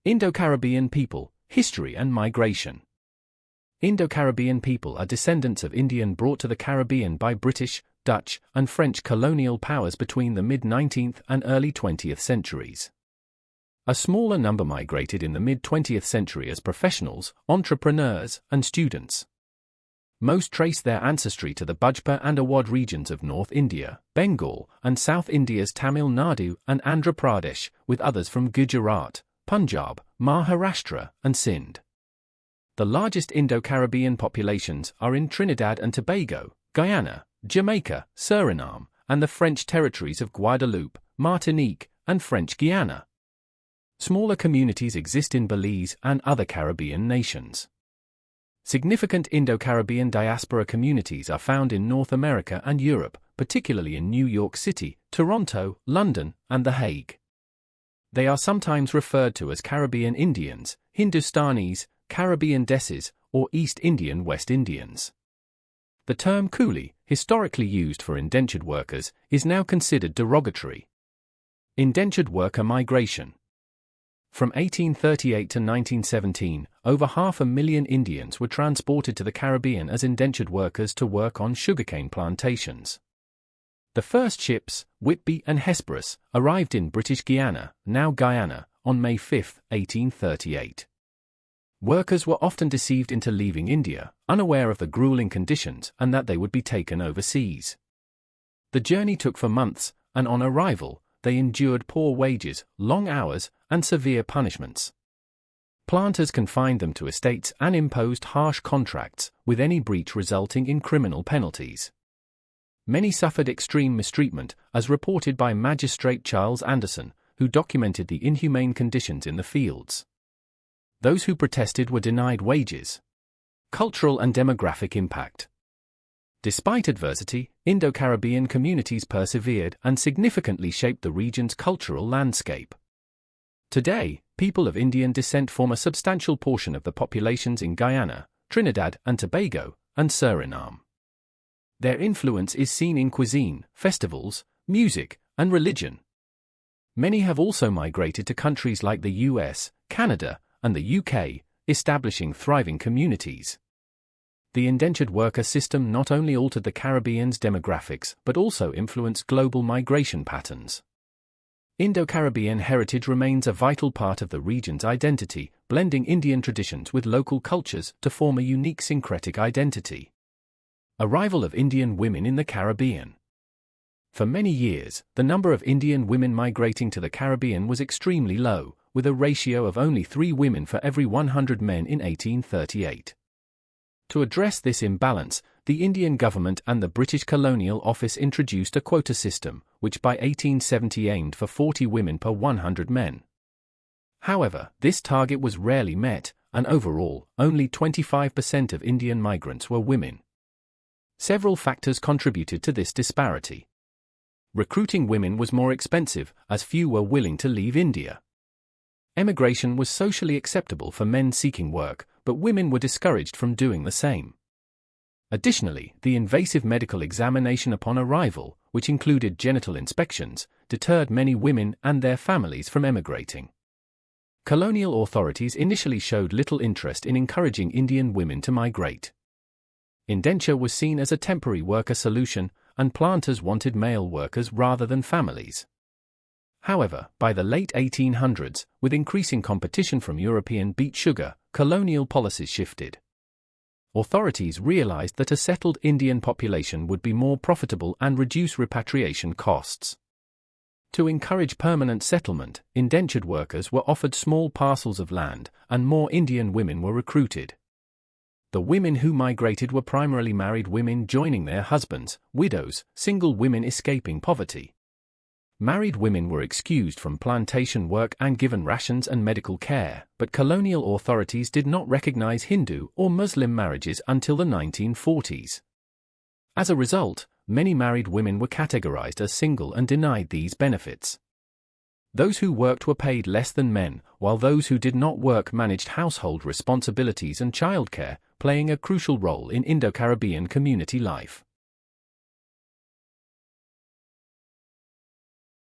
Indo-Caribbean people, history and migration. Indo-Caribbean people are descendants of Indian brought to the Caribbean by British, Dutch, and French colonial powers between the mid-19th and early 20th centuries. A smaller number migrated in the mid-20th century as professionals, entrepreneurs, and students. Most trace their ancestry to the Bajpur and Awadh regions of North India, Bengal, and South India's Tamil Nadu and Andhra Pradesh, with others from Gujarat, Punjab, Maharashtra, and Sindh. The largest Indo-Caribbean populations are in Trinidad and Tobago, Guyana, Jamaica, Suriname, and the French territories of Guadeloupe, Martinique, and French Guiana. Smaller communities exist in Belize and other Caribbean nations. Significant Indo-Caribbean diaspora communities are found in North America and Europe, particularly in New York City, Toronto, London, and The Hague. They are sometimes referred to as Caribbean Indians, Hindustanis, Caribbean Desis, or East Indian West Indians. The term coolie, historically used for indentured workers, is now considered derogatory. Indentured worker migration. From 1838 to 1917, over 500,000 Indians were transported to the Caribbean as indentured workers to work on sugarcane plantations. The first ships, Whitby and Hesperus, arrived in British Guiana, now Guyana, on May 5, 1838. Workers were often deceived into leaving India, unaware of the grueling conditions and that they would be taken overseas. The journey took for months, and on arrival, they endured poor wages, long hours, and severe punishments. Planters confined them to estates and imposed harsh contracts, with any breach resulting in criminal penalties. Many suffered extreme mistreatment, as reported by Magistrate Charles Anderson, who documented the inhumane conditions in the fields. Those who protested were denied wages. Cultural and demographic impact. Despite adversity, Indo-Caribbean communities persevered and significantly shaped the region's cultural landscape. Today, people of Indian descent form a substantial portion of the populations in Guyana, Trinidad and Tobago, and Suriname. Their influence is seen in cuisine, festivals, music, and religion. Many have also migrated to countries like the US, Canada, and the UK, establishing thriving communities. The indentured worker system not only altered the Caribbean's demographics but also influenced global migration patterns. Indo-Caribbean heritage remains a vital part of the region's identity, blending Indian traditions with local cultures to form a unique syncretic identity. Arrival of Indian women in the Caribbean. For many years, the number of Indian women migrating to the Caribbean was extremely low, with a ratio of only 3 women for every 100 men in 1838. To address this imbalance, the Indian government and the British Colonial Office introduced a quota system, which by 1870 aimed for 40 women per 100 men. However, this target was rarely met, and overall, only 25% of Indian migrants were women. Several factors contributed to this disparity. Recruiting women was more expensive, as few were willing to leave India. Emigration was socially acceptable for men seeking work, but women were discouraged from doing the same. Additionally, the invasive medical examination upon arrival, which included genital inspections, deterred many women and their families from emigrating. Colonial authorities initially showed little interest in encouraging Indian women to migrate. Indenture was seen as a temporary worker solution, and planters wanted male workers rather than families. However, by the late 1800s, with increasing competition from European beet sugar, colonial policies shifted. Authorities realized that a settled Indian population would be more profitable and reduce repatriation costs. To encourage permanent settlement, indentured workers were offered small parcels of land, and more Indian women were recruited. The women who migrated were primarily married women joining their husbands, widows, single women escaping poverty. Married women were excused from plantation work and given rations and medical care, but colonial authorities did not recognize Hindu or Muslim marriages until the 1940s. As a result, many married women were categorized as single and denied these benefits. Those who worked were paid less than men, while those who did not work managed household responsibilities and childcare, playing a crucial role in Indo-Caribbean community life.